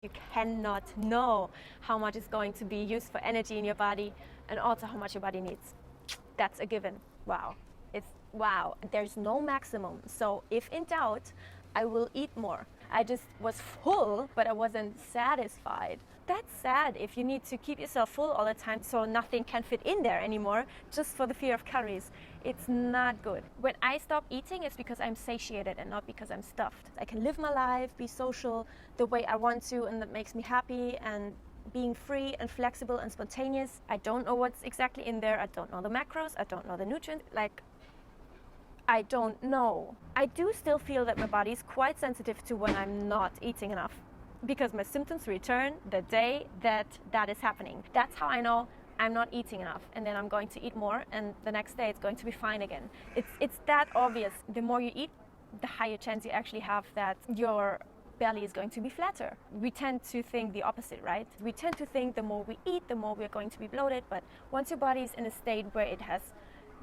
You cannot know how much is going to be used for energy in your body and also how much your body needs. That's a given. Wow. Wow. There's no maximum. So if in doubt, I will eat more. I just was full, but I wasn't satisfied. That's sad if you need to keep yourself full all the time so nothing can fit in there anymore just for the fear of calories. It's not good. When I stop eating, it's because I'm satiated and not because I'm stuffed. I can live my life, be social the way I want to, and that makes me happy, and being free and flexible and spontaneous. I don't know what's exactly in there. I don't know the macros. I don't know the nutrients. I don't know. I do still feel that my body is quite sensitive to when I'm not eating enough, because my symptoms return the day that is happening. That's how I know I'm not eating enough, and then I'm going to eat more, and the next day it's going to be fine again. It's that obvious. The more you eat, the higher chance you actually have that your belly is going to be flatter. We tend to think the opposite, right? We tend to think the more we eat, the more we're going to be bloated, but once your body is in a state where it has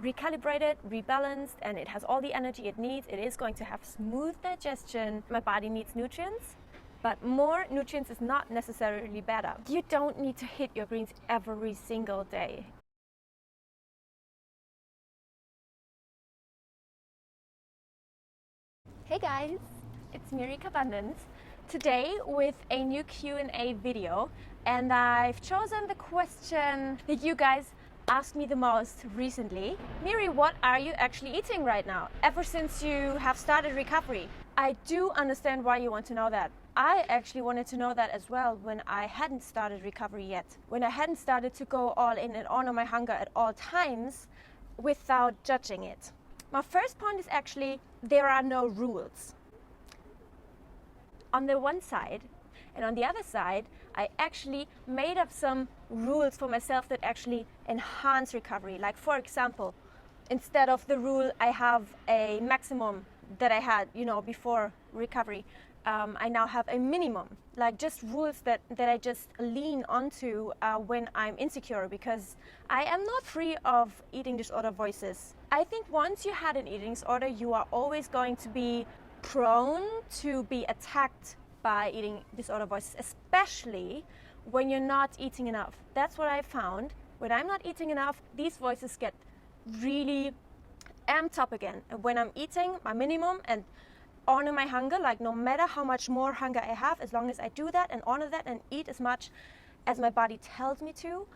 recalibrated, rebalanced, and it has all the energy it needs, it is going to have smooth digestion. My body needs nutrients, but more nutrients is not necessarily better. You don't need to hit your greens every single day. Hey guys, it's Mirika Abundance, today with a new Q&A video, and I've chosen the question that you guys asked me the most recently. Miri, what are you actually eating right now, ever since you have started recovery? I do understand why you want to know that. I actually wanted to know that as well when I hadn't started recovery yet, when I hadn't started to go all in and honor my hunger at all times without judging it. My first point is actually there are no rules. On the one side, and on the other side, I actually made up some rules for myself that actually enhance recovery. Like, for example, instead of the rule I have a maximum that I had, before recovery, I now have a minimum. Like, just rules that I just lean onto when I'm insecure, because I am not free of eating disorder voices. I think once you had an eating disorder, you are always going to be prone to be attacked by eating disorder voices, especially when you're not eating enough. That's what I found. When I'm not eating enough, these voices get really amped up again. And when I'm eating my minimum and honor my hunger, like no matter how much more hunger I have, as long as I do that and honor that and eat as much as my body tells me to,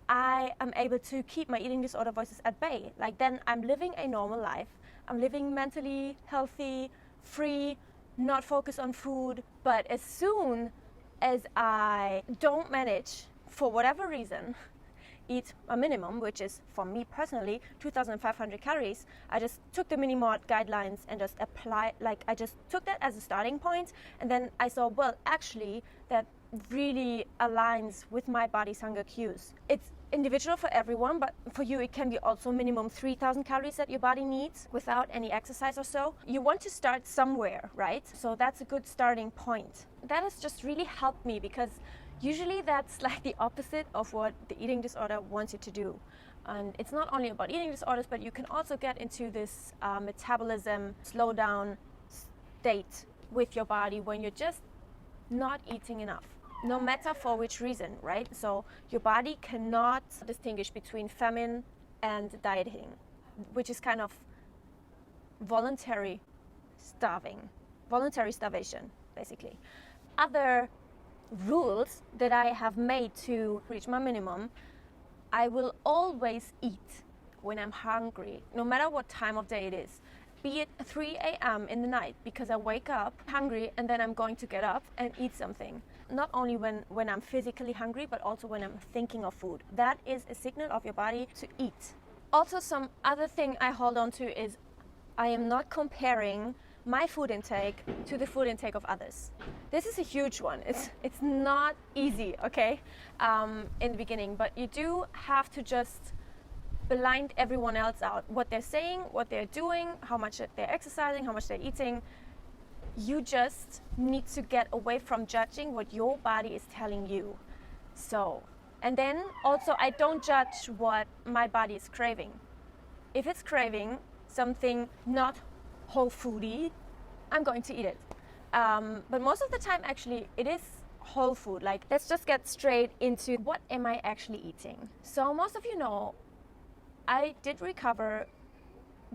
I am able to keep my eating disorder voices at bay. Like, then I'm living a normal life. I'm living mentally healthy, free, not focused on food. But as soon as I don't manage, for whatever reason, eat a minimum, which is, for me personally, 2,500 calories, I just took the Minimart guidelines and just I just took that as a starting point, and then I saw, well, actually, that really aligns with my body's hunger cues. It's individual for everyone, but for you it can be also minimum 3,000 calories that your body needs without any exercise or so. You want to start somewhere, right? So that's a good starting point. That has just really helped me, because usually that's like the opposite of what the eating disorder wants you to do. And it's not only about eating disorders, but you can also get into this metabolism slowdown state with your body when you're just not eating enough, no matter for which reason, right? So your body cannot distinguish between famine and dieting, which is kind of voluntary starvation, basically. Other rules that I have made to reach my minimum: I will always eat when I'm hungry, no matter what time of day it is. Be it 3 a.m. in the night, because I wake up hungry and then I'm going to get up and eat something. Not only when I'm physically hungry, but also when I'm thinking of food. That is a signal of your body to eat. Also, some other thing I hold on to is I am not comparing my food intake to the food intake of others. This is a huge one. It's not easy, okay, in the beginning, but you do have to just blind everyone else out. What they're saying, what they're doing, how much they're exercising, how much they're eating. You just need to get away from judging what your body is telling you. So, and then also, I don't judge what my body is craving. If it's craving something not whole foody, I'm going to eat it. But most of the time, actually, it is whole food. Like, let's just get straight into what am I actually eating. So most of you know, I did recover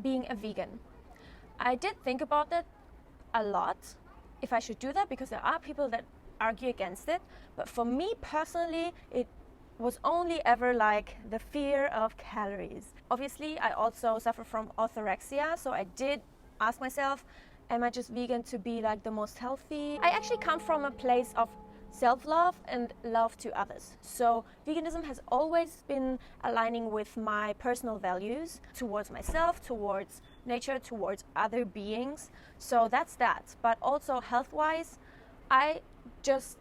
being a vegan. I did think about it a lot, if I should do that, because there are people that argue against it. But for me personally, it was only ever like the fear of calories. Obviously, I also suffer from orthorexia, so I did ask myself, am I just vegan to be like the most healthy? I actually come from a place of self-love and love to others. So veganism has always been aligning with my personal values towards myself, towards nature, towards other beings. So that's that. But also health-wise, I just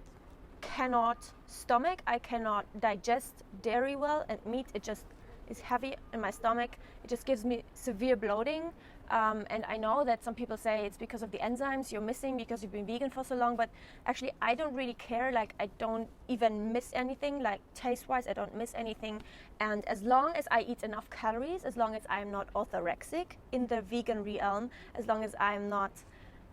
cannot stomach, I cannot digest dairy well, and meat, it just is heavy in my stomach. It just gives me severe bloating. And I know that some people say it's because of the enzymes you're missing because you've been vegan for so long, but actually I don't really care. Like, I don't even miss anything. Like, taste-wise, I don't miss anything. And as long as I eat enough calories, as long as I'm not orthorexic in the vegan realm, as long as I'm not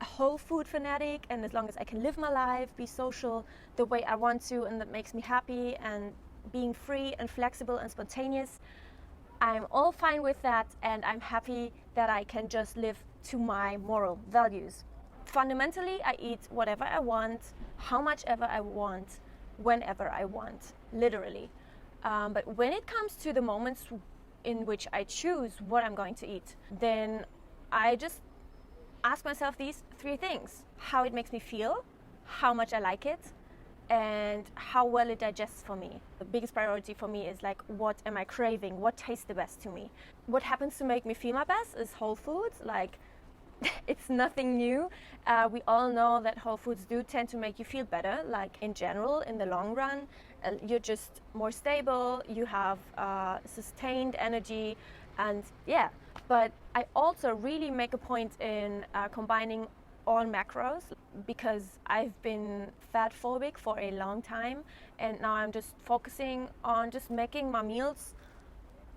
a whole food fanatic, and as long as I can live my life, be social the way I want to, and that makes me happy, and being free and flexible and spontaneous, I'm all fine with that, and I'm happy that I can just live to my moral values. Fundamentally, I eat whatever I want, how much ever I want, whenever I want, literally. But when it comes to the moments in which I choose what I'm going to eat, then I just ask myself these three things: how it makes me feel, how much I like it, and how well it digests for me. The biggest priority for me is like, what am I craving? What tastes the best to me? What happens to make me feel my best is whole foods. Like, it's nothing new. We all know that whole foods do tend to make you feel better, like in general, in the long run. You're just more stable, you have sustained energy, and yeah. But I also really make a point in combining all macros, because I've been fat phobic for a long time, and now I'm just focusing on just making my meals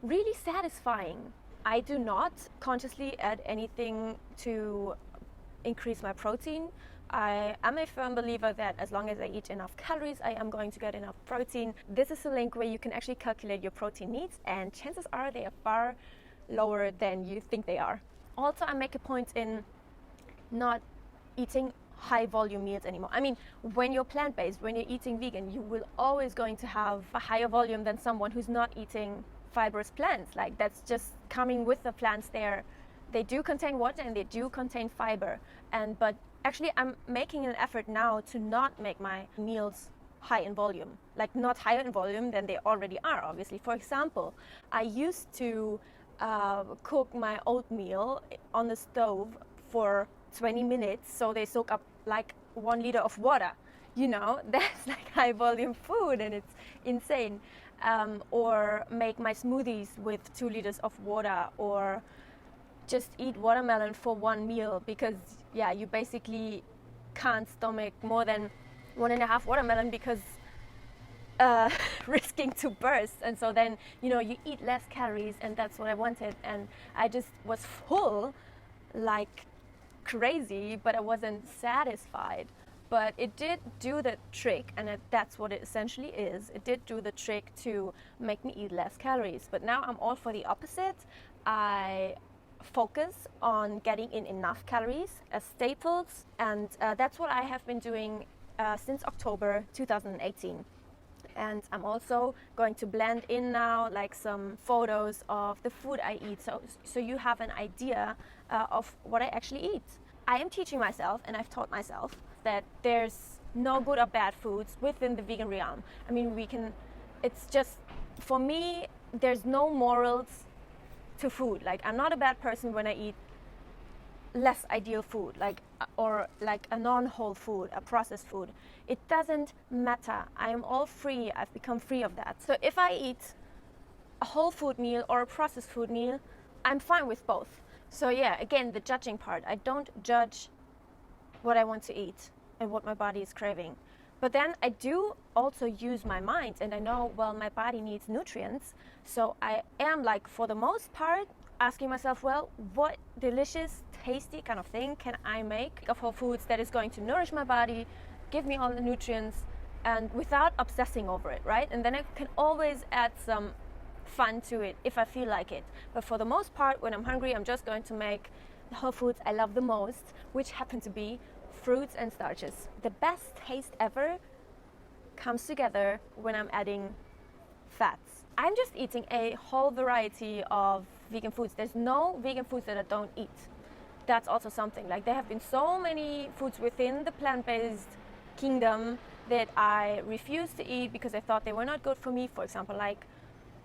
really satisfying. I do not consciously add anything to increase my protein. I am a firm believer that as long as I eat enough calories, I am going to get enough protein. This is a link where you can actually calculate your protein needs, and chances are they are far lower than you think they are. Also, I make a point in not eating high volume meals anymore. I mean, when you're plant-based, when you're eating vegan, you will always going to have a higher volume than someone who's not eating fibrous plants. Like, that's just coming with the plants there. They do contain water and they do contain fiber. But actually I'm making an effort now to not make my meals high in volume. Like, not higher in volume than they already are, obviously. For example, I used to cook my oatmeal on the stove for 20 minutes, so they soak up like 1 liter of water. You know, that's like high volume food, and it's insane. Or make my smoothies with 2 liters of water, or just eat watermelon for one meal, because yeah, you basically can't stomach more than 1.5 watermelon, because risking to burst. And so then, you know, you eat less calories, and that's what I wanted. And I just was full like crazy, but I wasn't satisfied. But it did do the trick, and that's what it essentially is. It did do the trick to make me eat less calories. But now I'm all for the opposite. I focus on getting in enough calories as staples, and that's what I have been doing since October 2018. And I'm also going to blend in now like some photos of the food I eat, so you have an idea of what I actually eat. I am teaching myself, and I've taught myself, that there's no good or bad foods within the vegan realm. I mean, it's just, for me, there's no morals to food. Like, I'm not a bad person when I eat less ideal food, or like a non-whole food, a processed food. It doesn't matter. I am all free. I've become free of that. So if I eat a whole food meal or a processed food meal, I'm fine with both. So yeah, again, the judging part. I don't judge what I want to eat and what my body is craving. But then I do also use my mind, and I know, well, my body needs nutrients. So I am, like, for the most part, asking myself, well, what delicious, tasty kind of thing can I make of whole foods that is going to nourish my body, give me all the nutrients, and without obsessing over it, right? And then I can always add some fun to it if I feel like it. But for the most part, when I'm hungry, I'm just going to make the whole foods I love the most, which happen to be fruits and starches. The best taste ever comes together when I'm adding fats. I'm just eating a whole variety of vegan foods. There's no vegan foods that I don't eat. That's also something. Like, there have been so many foods within the plant-based kingdom that I refused to eat because I thought they were not good for me. For example, like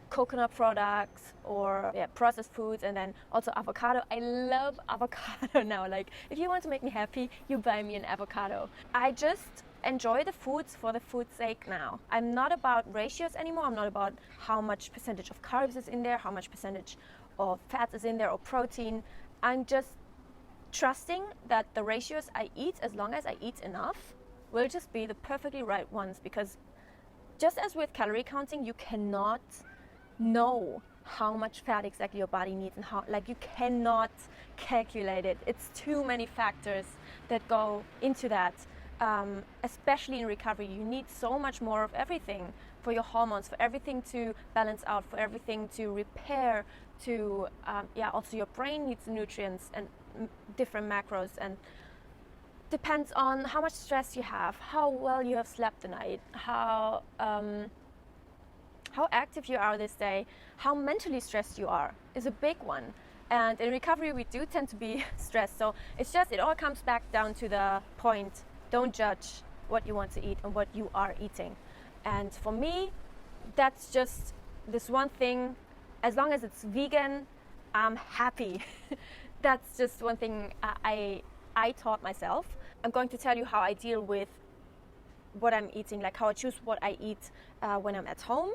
coconut products or processed foods, and then also avocado. I love avocado now. Like, if you want to make me happy, you buy me an avocado. I just enjoy the foods for the food's sake now. I'm not about ratios anymore. I'm not about how much percentage of carbs is in there, how much percentage of fats is in there, or protein. I'm just trusting that the ratios I eat, as long as I eat enough, will just be the perfectly right ones, because just as with calorie counting, you cannot know how much fat exactly your body needs, and how, like, you cannot calculate it. It's too many factors that go into that. Especially in recovery, you need so much more of everything for your hormones, for everything to balance out, for everything to repair, to also your brain needs nutrients and different macros, and depends on how much stress you have, how well you have slept the night, how active you are this day, how mentally stressed you are is a big one. And in recovery, we do tend to be stressed. So it all comes back down to the point: don't judge what you want to eat and what you are eating. And for me, that's just this one thing. As long as it's vegan, I'm happy. That's just one thing I taught myself. I'm going to tell you how I deal with what I'm eating, like how I choose what I eat when I'm at home,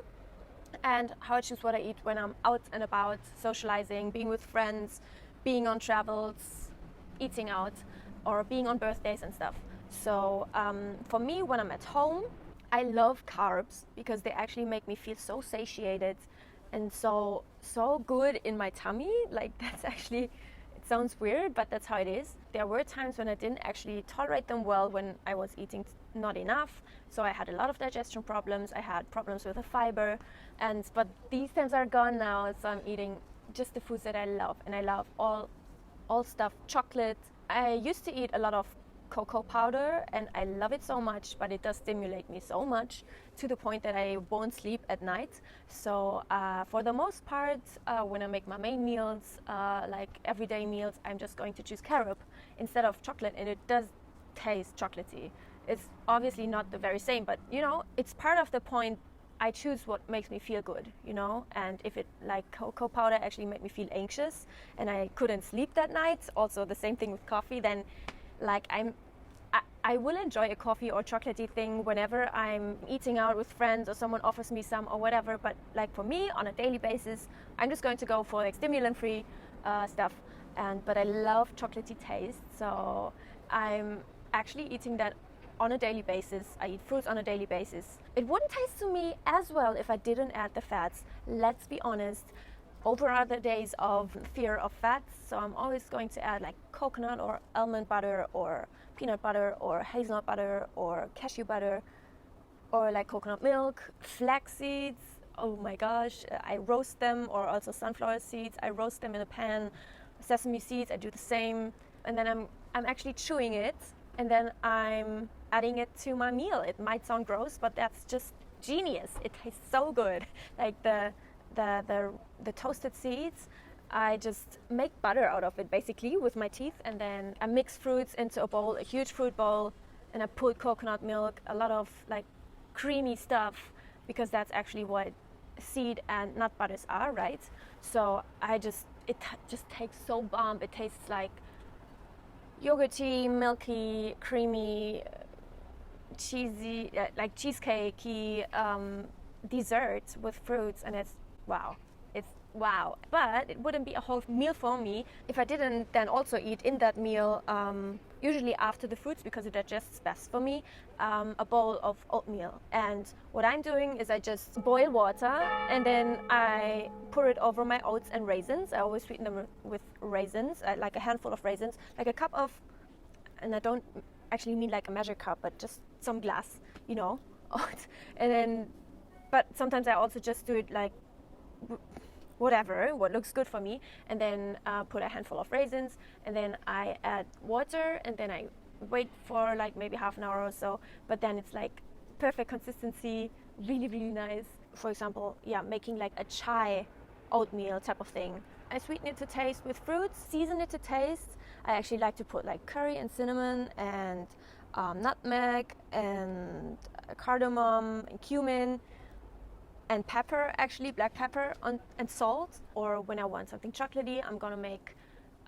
and how I choose what I eat when I'm out and about, socializing, being with friends, being on travels, eating out, or being on birthdays and stuff. So for me, when I'm at home, I love carbs because they actually make me feel so satiated and so good in my tummy. Like, that's actually, it sounds weird, but that's how it is. There were times when I didn't actually tolerate them well, when I was eating not enough. So I had a lot of digestion problems. I had problems with the fiber, but these times are gone now. So I'm eating just the foods that I love, and I love all stuff. Chocolate. I used to eat a lot of cocoa powder, and I love it so much, but it does stimulate me so much to the point that I won't sleep at night. So for the most part, when I make my main meals, like everyday meals, I'm just going to choose carob instead of chocolate, and it does taste chocolatey. It's obviously not the very same, but it's part of the point. I choose what makes me feel good, and if it, like cocoa powder, actually made me feel anxious and I couldn't sleep that night, also the same thing with coffee, then like I will enjoy a coffee or chocolatey thing whenever I'm eating out with friends or someone offers me some or whatever. But like for me, on a daily basis, I'm just going to go for like stimulant-free stuff. But I love chocolatey taste, so I'm actually eating that on a daily basis. I eat fruits on a daily basis. It wouldn't taste to me as well if I didn't add the fats. Let's be honest. Over other days of fear of fats, so I'm always going to add like coconut or almond butter or peanut butter or hazelnut butter or cashew butter, or like coconut milk, flax seeds. Oh my gosh, I roast them, or also sunflower seeds. I roast them in a pan. Sesame seeds, I do the same, and then I'm actually chewing it, and then I'm adding it to my meal. It might sound gross, but that's just genius. It tastes so good. Like the toasted seeds, I just make butter out of it basically with my teeth, and then I mix fruits into a bowl, a huge fruit bowl, and I put coconut milk, a lot of like creamy stuff, because that's actually what seed and nut butters are, right? So it just tastes so bomb. It tastes like yogurty, milky, creamy, cheesy, like cheesecakey dessert with fruits, and it's wow. But it wouldn't be a whole meal for me if I didn't then also eat in that meal, usually after the fruits, because it digests best for me, a bowl of oatmeal. And what I'm doing is I just boil water, and then I pour it over my oats and raisins. I always sweeten them with raisins, like a handful of raisins, like a cup of, and I don't actually mean like a measure cup, but just some glass, oats. And then, but sometimes I also just do it like whatever, what looks good for me, and then put a handful of raisins, and then I add water, and then I wait for like maybe half an hour or so, but then it's like perfect consistency, really, really nice. For example, yeah, making like a chai oatmeal type of thing. I sweeten it to taste with fruits, season it to taste. I actually like to put like curry and cinnamon and nutmeg and cardamom and cumin and pepper, actually black pepper and salt. Or when I want something chocolatey, I'm gonna make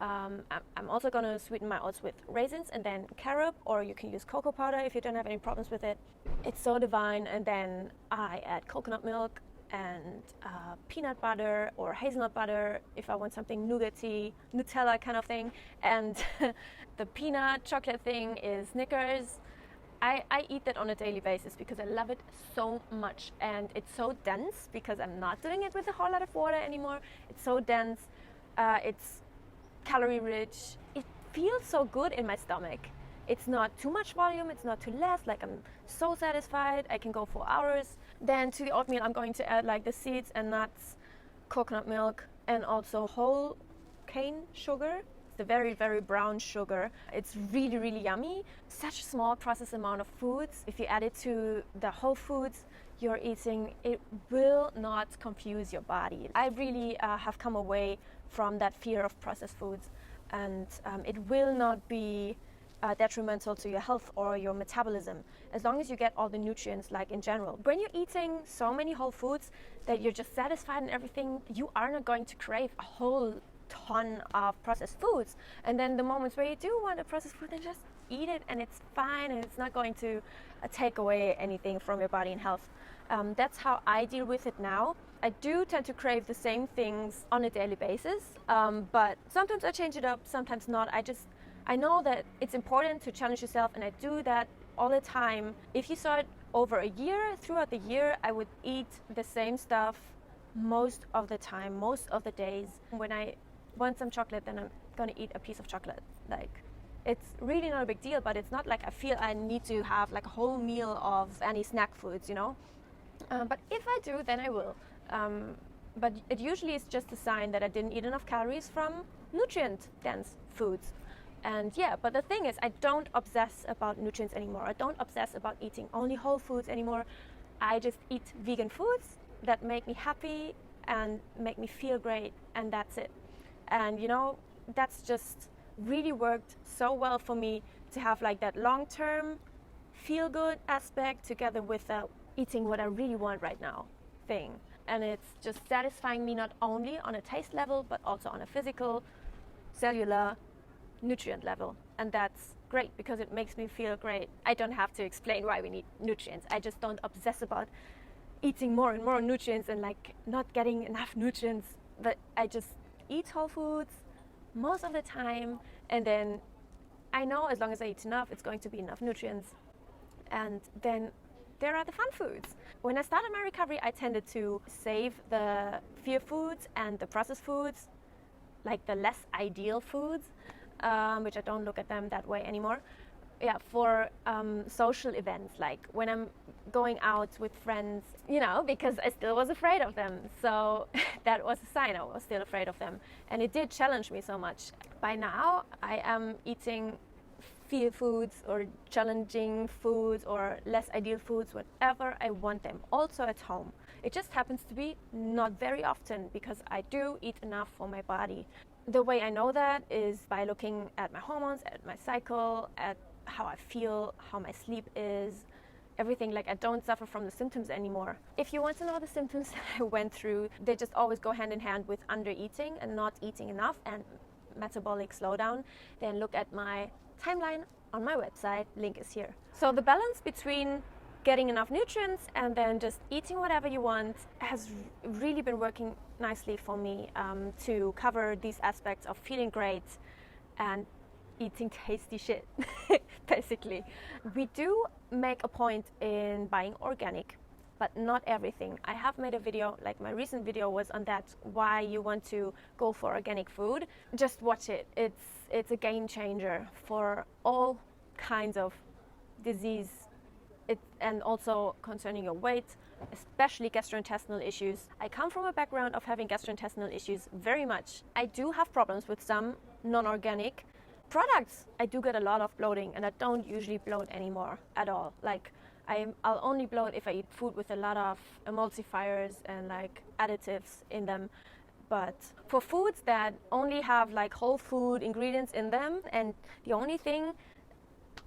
I'm also gonna sweeten my oats with raisins and then carob, or you can use cocoa powder if you don't have any problems with it. It's so divine. And then I add coconut milk and peanut butter or hazelnut butter if I want something nougaty, Nutella kind of thing. And the peanut chocolate thing is Snickers. I eat that on a daily basis because I love it so much, and it's so dense because I'm not doing it with a whole lot of water anymore. It's so dense, it's calorie rich, it feels so good in my stomach. It's not too much volume, it's not too less, like I'm so satisfied, I can go for hours. Then to the oatmeal I'm going to add like the seeds and nuts, coconut milk, and also whole cane sugar. The very, very brown sugar. It's really, really yummy. Such a small processed amount of foods. If you add it to the whole foods you're eating, it will not confuse your body. I really have come away from that fear of processed foods, and it will not be detrimental to your health or your metabolism as long as you get all the nutrients, like in general. When you're eating so many whole foods that you're just satisfied and everything, you are not going to crave a whole ton of processed foods. And then the moments where you do want a processed food, then just eat it and it's fine, and it's not going to take away anything from your body and health. That's how I deal with it now. I do tend to crave the same things on a daily basis, but sometimes I change it up, sometimes not. I know that it's important to challenge yourself, and I do that all the time. If you saw it over a year, throughout the year, I would eat the same stuff most of the time, most of the days. When I want some chocolate, then I'm gonna eat a piece of chocolate. Like, it's really not a big deal, but it's not like I feel I need to have like a whole meal of any snack foods, you know. But if I do, then I will. But it usually is just a sign that I didn't eat enough calories from nutrient-dense foods. And yeah, but the thing is, I don't obsess about nutrients anymore. I don't obsess about eating only whole foods anymore. I just eat vegan foods that make me happy and make me feel great, and that's it. And you know, that's just really worked so well for me to have like that long-term feel-good aspect together with eating what I really want right now thing. And it's just satisfying me not only on a taste level, but also on a physical, cellular, nutrient level. And that's great because it makes me feel great. I don't have to explain why we need nutrients. I just don't obsess about eating more and more nutrients and like not getting enough nutrients. But I just eat whole foods most of the time, and then I know as long as I eat enough, it's going to be enough nutrients. And then there are the fun foods. When I started my recovery, I tended to save the fear foods and the processed foods, like the less ideal foods, which I don't look at them that way anymore. Yeah, for social events, like when I'm going out with friends, you know, because I still was afraid of them. So that was a sign I was still afraid of them. And it did challenge me so much. By now, I am eating fear foods or challenging foods or less ideal foods whenever I want them, also at home. It just happens to be not very often because I do eat enough for my body. The way I know that is by looking at my hormones, at my cycle, at how I feel, how my sleep is, everything. Like, I don't suffer from the symptoms anymore. If you want to know the symptoms that I went through, they just always go hand in hand with undereating and not eating enough and metabolic slowdown. Then look at my timeline on my website, link is here. So the balance between getting enough nutrients and then just eating whatever you want has really been working nicely for me to cover these aspects of feeling great and eating tasty shit, basically. We do make a point in buying organic, but not everything. I have made a video, like my recent video was on that, why you want to go for organic food. Just watch it. It's a game changer for all kinds of disease and also concerning your weight, especially gastrointestinal issues. I come from a background of having gastrointestinal issues very much. I do have problems with some non-organic products. I do get a lot of bloating, and I don't usually bloat anymore at all. Like, I'll only bloat if I eat food with a lot of emulsifiers and like additives in them. But for foods that only have like whole food ingredients in them, and the only thing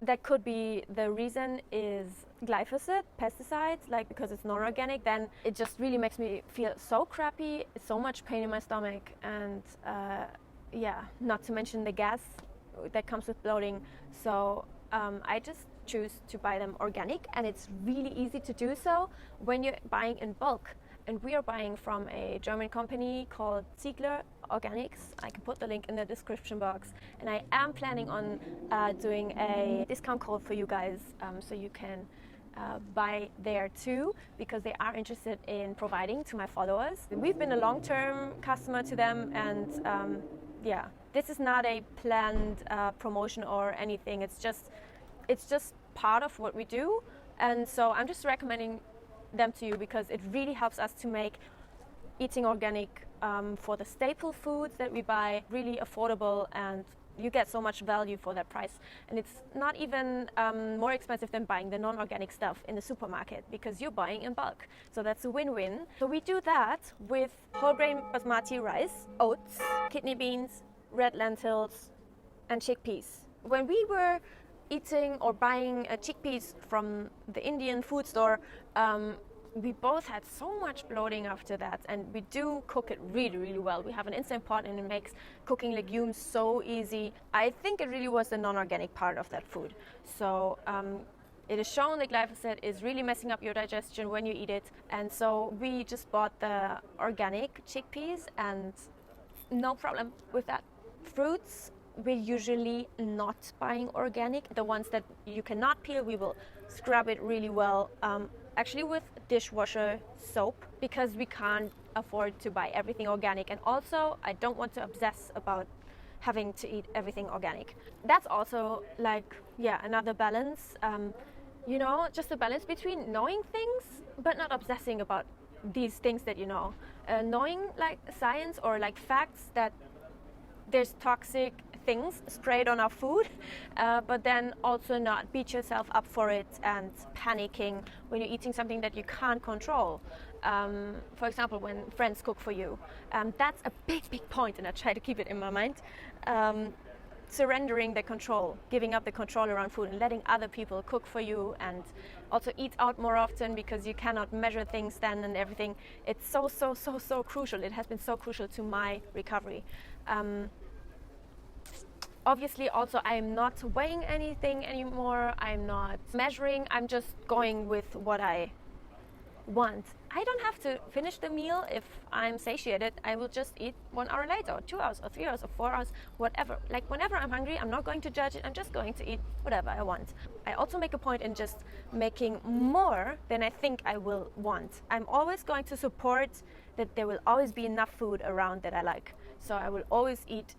that could be the reason is glyphosate, pesticides, like because it's non-organic, then it just really makes me feel so crappy, so much pain in my stomach, and not to mention the gas that comes with bloating. So I just choose to buy them organic, and it's really easy to do so when you're buying in bulk. And we are buying from a German company called Ziegler Organics. I can put the link in the description box. And I am planning on doing a discount code for you guys, so you can buy there too, because they are interested in providing to my followers. We've been a long-term customer to them, and this is not a planned promotion or anything. It's just part of what we do. And so I'm just recommending them to you because it really helps us to make eating organic for the staple foods that we buy really affordable, and you get so much value for that price. And it's not even more expensive than buying the non-organic stuff in the supermarket because you're buying in bulk. So that's a win-win. So we do that with whole grain basmati rice, oats, kidney beans, red lentils, and chickpeas. When we were eating or buying chickpeas from the Indian food store, we both had so much bloating after that, and we do cook it really, really well. We have an instant pot, and it makes cooking legumes so easy. I think it really was the non-organic part of that food. So it is shown that glyphosate is really messing up your digestion when you eat it, and so we just bought the organic chickpeas, and no problem with that. Fruits, we're usually not buying organic. The ones that you cannot peel, we will scrub it really well, actually with dishwasher soap, because we can't afford to buy everything organic. And also, I don't want to obsess about having to eat everything organic. That's also another balance, just a balance between knowing things but not obsessing about these things that you know. Knowing like science or like facts that there's toxic things sprayed on our food, but then also not beat yourself up for it and panicking when you're eating something that you can't control. For example, when friends cook for you. That's a big point, and I try to keep it in my mind. Surrendering the control, giving up the control around food, and letting other people cook for you, and also eat out more often because you cannot measure things then and everything. It's so crucial. It has been so crucial to my recovery. Obviously, also, I'm not weighing anything anymore. I'm not measuring. I'm just going with what I want. I don't have to finish the meal if I'm satiated. I will just eat 1 hour later, or 2 hours, or 3 hours, or 4 hours, whatever. Like, whenever I'm hungry, I'm not going to judge it. I'm just going to eat whatever I want. I also make a point in just making more than I think I will want. I'm always going to support that there will always be enough food around that I like. So I will always eat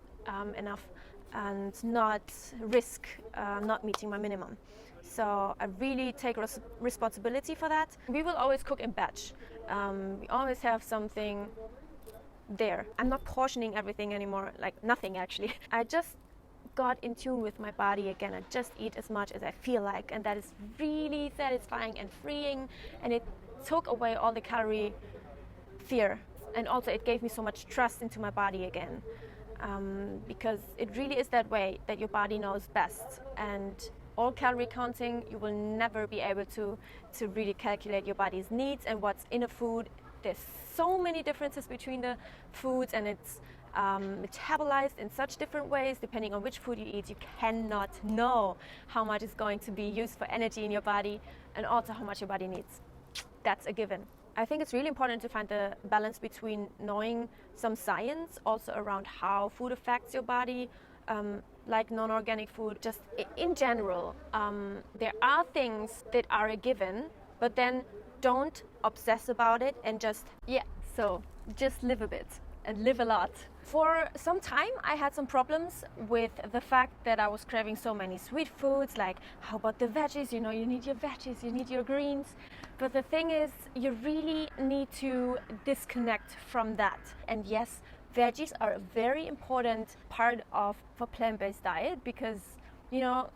enough and not risk not meeting my minimum. So I really take responsibility for that. We will always cook in batch. We always have something there. I'm not portioning everything anymore, like nothing actually. I just got in tune with my body again. I just eat as much as I feel like, and that is really satisfying and freeing, and it took away all the calorie fear, and also it gave me so much trust into my body again. Because it really is that way, that your body knows best, and all calorie counting, you will never be able to really calculate your body's needs and what's in a food. There's so many differences between the foods, and it's metabolized in such different ways depending on which food you eat. You cannot know how much is going to be used for energy in your body, and also how much your body needs. That's a given. I think it's really important to find the balance between knowing some science also around how food affects your body, like non-organic food. Just in general, there are things that are a given, but then don't obsess about it, and just live a bit. and live a lot. For some time, I had some problems with the fact that I was craving so many sweet foods, like how about the veggies? You know, you need your veggies, you need your greens. But the thing is, you really need to disconnect from that. And yes, veggies are a very important part of a plant-based diet because, you know,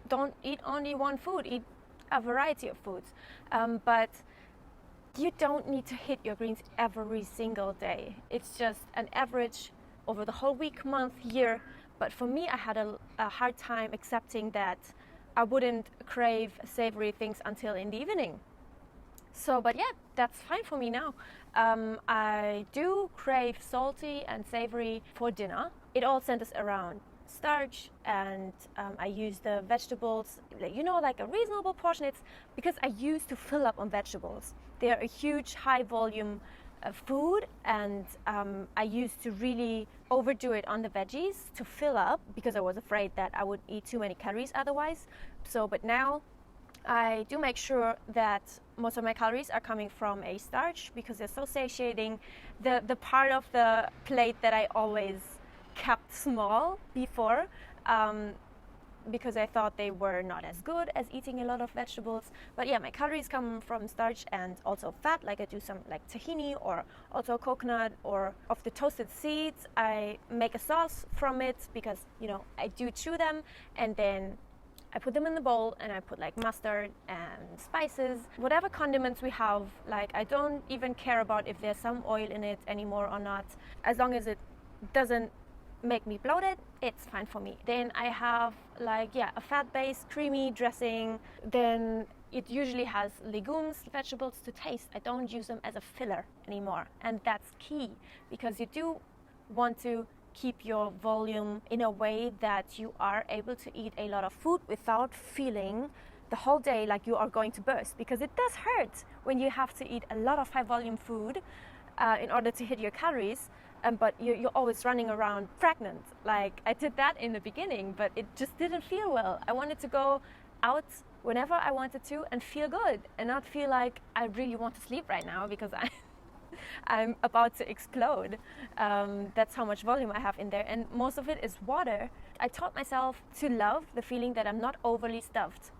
don't eat only one food, eat a variety of foods. But you don't need to hit your greens every single day. It's just an average over the whole week, month, year. But for me, I had a hard time accepting that I wouldn't crave savory things until in the evening. So, but yeah, that's fine for me now. I do crave salty and savory for dinner. It all centers around starch, and I use the vegetables, you know, like a reasonable portion. It's because I used to fill up on vegetables. They're a huge high volume food, and I used to really overdo it on the veggies to fill up because I was afraid that I would eat too many calories otherwise. So, but now I do make sure that most of my calories are coming from a starch because they're so satiating. The part of the plate that I always kept small before because I thought they were not as good as eating a lot of vegetables. But yeah, my calories come from starch and also fat, like I do some like tahini or also coconut, or of the toasted seeds I make a sauce from it because, you know, I do chew them, and then I put them in the bowl and I put like mustard and spices, whatever condiments we have. Like, I don't even care about if there's some oil in it anymore or not. As long as it doesn't make me bloated, it's fine for me. Then I have like, yeah, a fat-based creamy dressing. Then it usually has legumes, vegetables to taste. I don't use them as a filler anymore. And that's key because you do want to keep your volume in a way that you are able to eat a lot of food without feeling the whole day like you are going to burst, because it does hurt when you have to eat a lot of high volume food in order to hit your calories, but you're always running around pregnant. Like, I did that in the beginning, but it just didn't feel well. I wanted to go out whenever I wanted to and feel good and not feel like I really want to sleep right now because I'm about to explode. That's how much volume I have in there, and most of it is water. I taught myself to love the feeling that I'm not overly stuffed,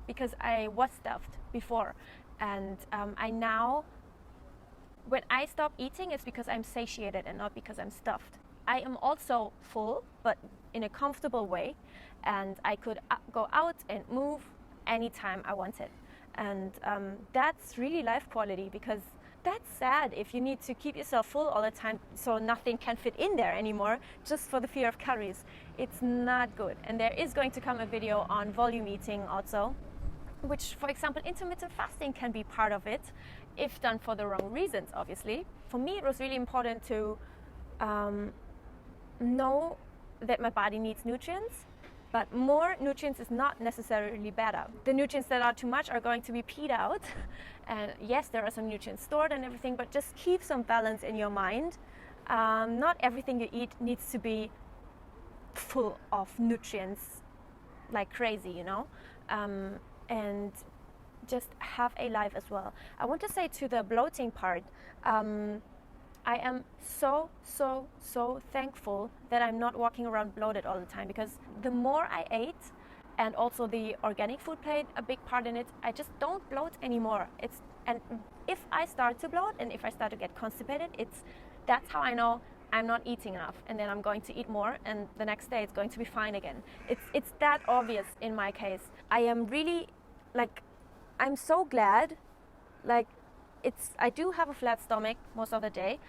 because I was stuffed before, and I now, when I stop eating, it's because I'm satiated and not because I'm stuffed. I am also full, but in a comfortable way, and I could go out and move anytime I wanted, and that's really life quality, because that's sad if you need to keep yourself full all the time so nothing can fit in there anymore just for the fear of calories. It's not good. And there is going to come a video on volume eating also, which, for example, intermittent fasting can be part of it if done for the wrong reasons, obviously. For me, it was really important to know that my body needs nutrients, but more nutrients is not necessarily better. The nutrients that are too much are going to be peed out. And yes, there are some nutrients stored and everything, but just keep some balance in your mind. Not everything you eat needs to be full of nutrients like crazy, you know? And just have a life as well. I want to say to the bloating part, I am so thankful that I'm not walking around bloated all the time, because the more I ate, and also the organic food played a big part in it, I just don't bloat anymore. And if I start to bloat and if I start to get constipated, that's how I know I'm not eating enough, and then I'm going to eat more, and the next day it's going to be fine again. It's that obvious in my case. I am really, like, I'm so glad, like, I do have a flat stomach most of the day,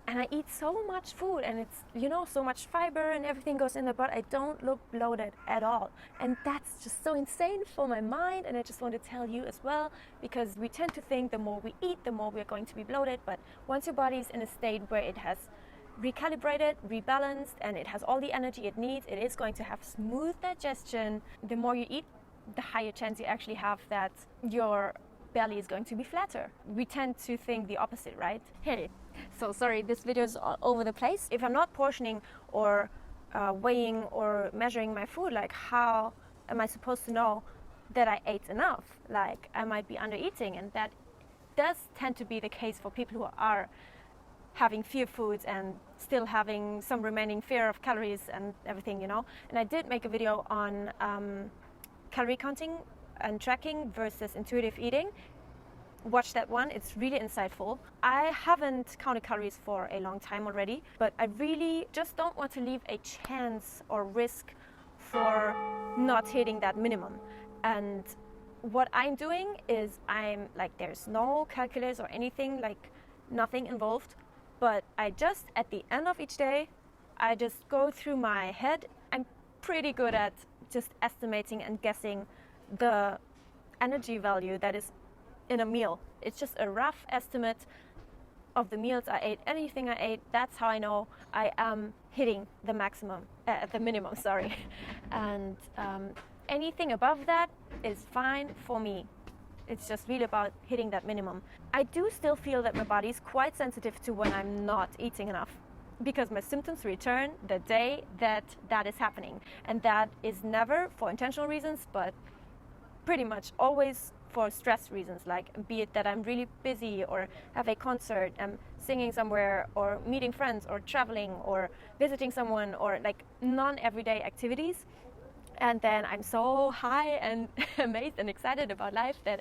and I eat so much food, and it's, you know, so much fiber and everything goes in there, but I don't look bloated at all. And that's just so insane for my mind, and I just want to tell you as well, because we tend to think the more we eat, the more we're going to be bloated. But once your body is in a state where it has recalibrated, rebalanced, and it has all the energy it needs, it is going to have smooth digestion. The more you eat, the higher chance you actually have that your belly is going to be flatter. We tend to think the opposite, right? Hey, so sorry, this video is all over the place. If I'm not portioning or weighing or measuring my food, like, how am I supposed to know that I ate enough? Like, I might be under eating, and that does tend to be the case for people who are having few foods and still having some remaining fear of calories and everything, you know. And I did make a video on calorie counting and tracking versus intuitive eating. Watch that one, it's really insightful. I haven't counted calories for a long time already, but I really just don't want to leave a chance or risk for not hitting that minimum. And what I'm doing is I'm like, there's no calculus or anything, like nothing involved, but I just, at the end of each day, I just go through my head. I'm pretty good at just estimating and guessing the energy value that is in a meal. It's just a rough estimate of the meals I ate, anything I ate. That's how I know I am hitting the minimum, sorry. And anything above that is fine for me. It's just really about hitting that minimum. I do still feel that my body is quite sensitive to when I'm not eating enough, because my symptoms return the day that is happening. And that is never for intentional reasons, but pretty much always for stress reasons, like be it that I'm really busy or have a concert, I'm singing somewhere or meeting friends or traveling or visiting someone, or like non-everyday activities. And then I'm so high and amazed and excited about life that,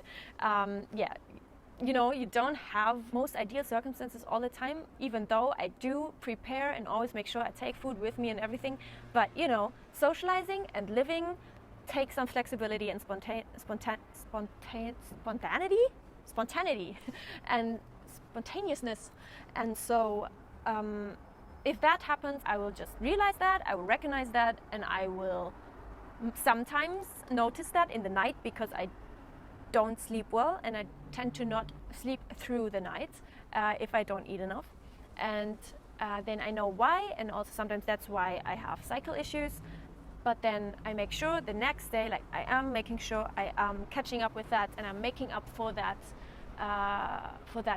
you know, you don't have most ideal circumstances all the time, even though I do prepare and always make sure I take food with me and everything. But, you know, socializing and living takes some flexibility and spontaneity and spontaneousness. And so if that happens, I will just realize that, I will recognize that, and I will sometimes notice that in the night, because I don't sleep well and I tend to not sleep through the night if I don't eat enough. And then I know why, and also sometimes that's why I have cycle issues. But then I make sure the next day, like I am making sure I am catching up with that, and I'm making up for that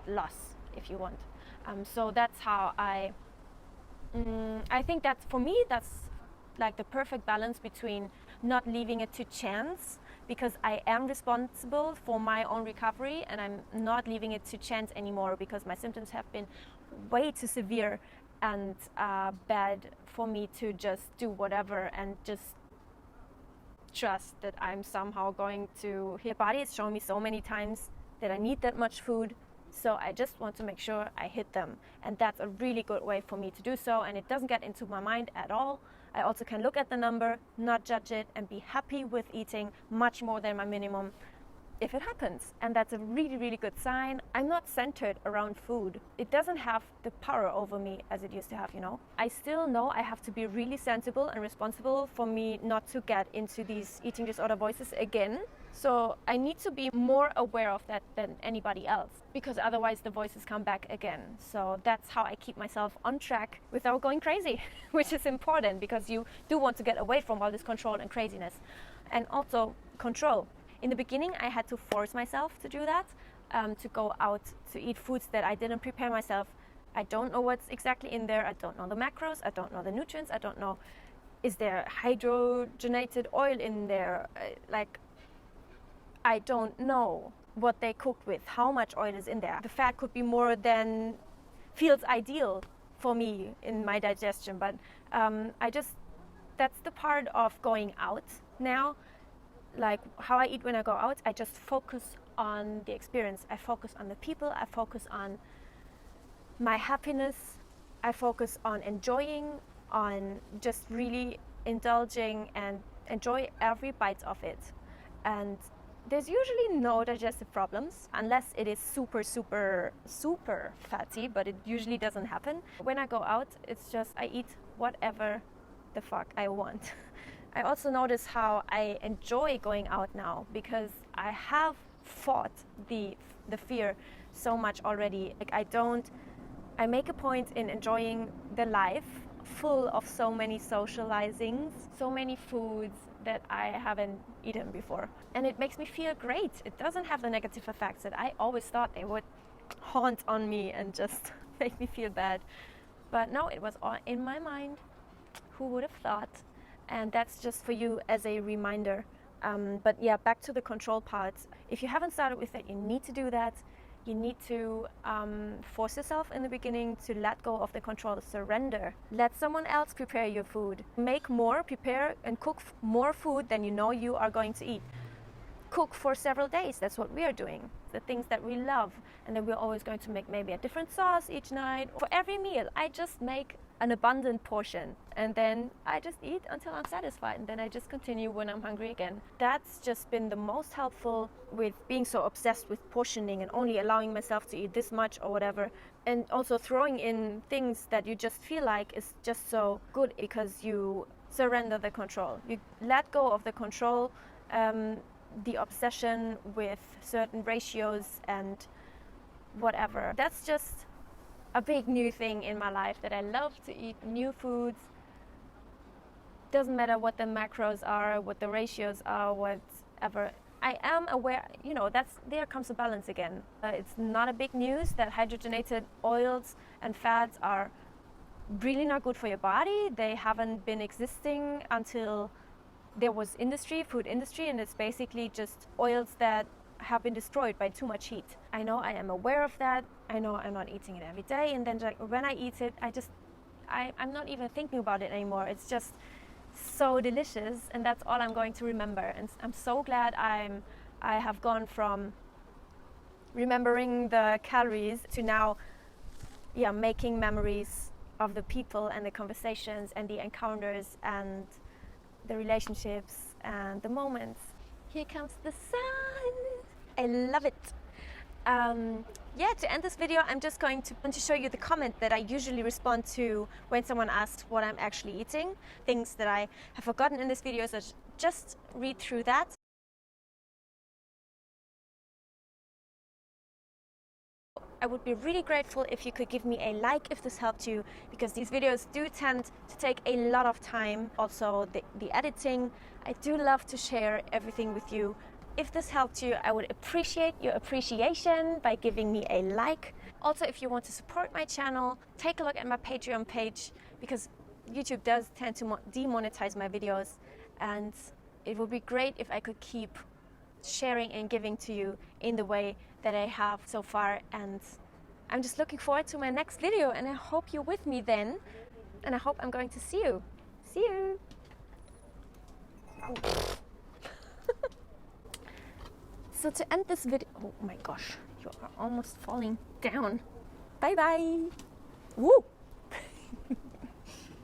loss, if you want. So that's how I think that for me, that's like the perfect balance between not leaving it to chance, because I am responsible for my own recovery, and I'm not leaving it to chance anymore, because my symptoms have been way too severe and bad for me to just do whatever and just trust that I'm somehow going to hit. My body has shown me so many times that I need that much food, so I just want to make sure I hit them. And that's a really good way for me to do so, and it doesn't get into my mind at all. I also can look at the number, not judge it, and be happy with eating much more than my minimum if it happens. And that's a really, really good sign. I'm not centered around food. It doesn't have the power over me as it used to have, you know. I still know I have to be really sensible and responsible for me not to get into these eating disorder voices again. So I need to be more aware of that than anybody else, because otherwise the voices come back again. So that's how I keep myself on track without going crazy, which is important, because you do want to get away from all this control and craziness. And also control. In the beginning, I had to force myself to do that, to go out to eat foods that I didn't prepare myself. I don't know what's exactly in there. I don't know the macros. I don't know the nutrients. I don't know, is there hydrogenated oil in there? I don't know what they cooked with, how much oil is in there. The fat could be more than feels ideal for me in my digestion. But that's the part of going out now. Like how I eat when I go out, I just focus on the experience. I focus on the people. I focus on my happiness. I focus on enjoying, on just really indulging and enjoy every bite of it. And there's usually no digestive problems unless it is super, super, super fatty, but it usually doesn't happen. When I go out, it's just I eat whatever the fuck I want. I also notice how I enjoy going out now, because I have fought the fear so much already. Like I make a point in enjoying the life full of so many socializings, so many foods that I haven't eaten before. And it makes me feel great. It doesn't have the negative effects that I always thought they would haunt on me and just make me feel bad. But no, it was all in my mind. Who would have thought? And that's just for you as a reminder. But yeah, back to the control part. If you haven't started with that, you need to do that. You need to force yourself in the beginning to let go of the control, surrender. Let someone else prepare your food. Make more, prepare and cook more food than you know you are going to eat. Cook for several days. That's what we are doing. The things that we love. And then we're always going to make maybe a different sauce each night. For every meal, I just make an abundant portion. And then I just eat until I'm satisfied. And then I just continue when I'm hungry again. That's just been the most helpful with being so obsessed with portioning and only allowing myself to eat this much or whatever. And also throwing in things that you just feel like is just so good because you surrender the control. You let go of the control. The obsession with certain ratios and whatever. That's just a big new thing in my life, that I love to eat new foods. Doesn't matter what the macros are, what the ratios are, whatever. I am aware, there comes a balance again. It's not a big news that hydrogenated oils and fats are really not good for your body. They haven't been existing until there was food industry, and it's basically just oils that have been destroyed by too much heat. I know I am aware of that. I know I'm not eating it every day, and then when I eat it, I'm not even thinking about it anymore. It's just so delicious, and that's all I'm going to remember. And I'm so glad I have gone from remembering the calories to now making memories of the people and the conversations and the encounters and the relationships and the moments. Here comes the sun. I love it. To end this video, I'm just going to show you the comment that I usually respond to when someone asks what I'm actually eating. Things that I have forgotten in this video, so just read through that. I would be really grateful if you could give me a like if this helped you, because these videos do tend to take a lot of time. Also the editing. I do love to share everything with you. If this helped you, I would appreciate your appreciation by giving me a like. Also, if you want to support my channel, take a look at my Patreon page, because YouTube does tend to demonetize my videos, and it would be great if I could keep sharing and giving to you in the way that I have so far. And I'm just looking forward to my next video, and I hope you're with me then, and I hope I'm going to see you. See you! So to end this video, oh my gosh, you are almost falling down. Bye bye!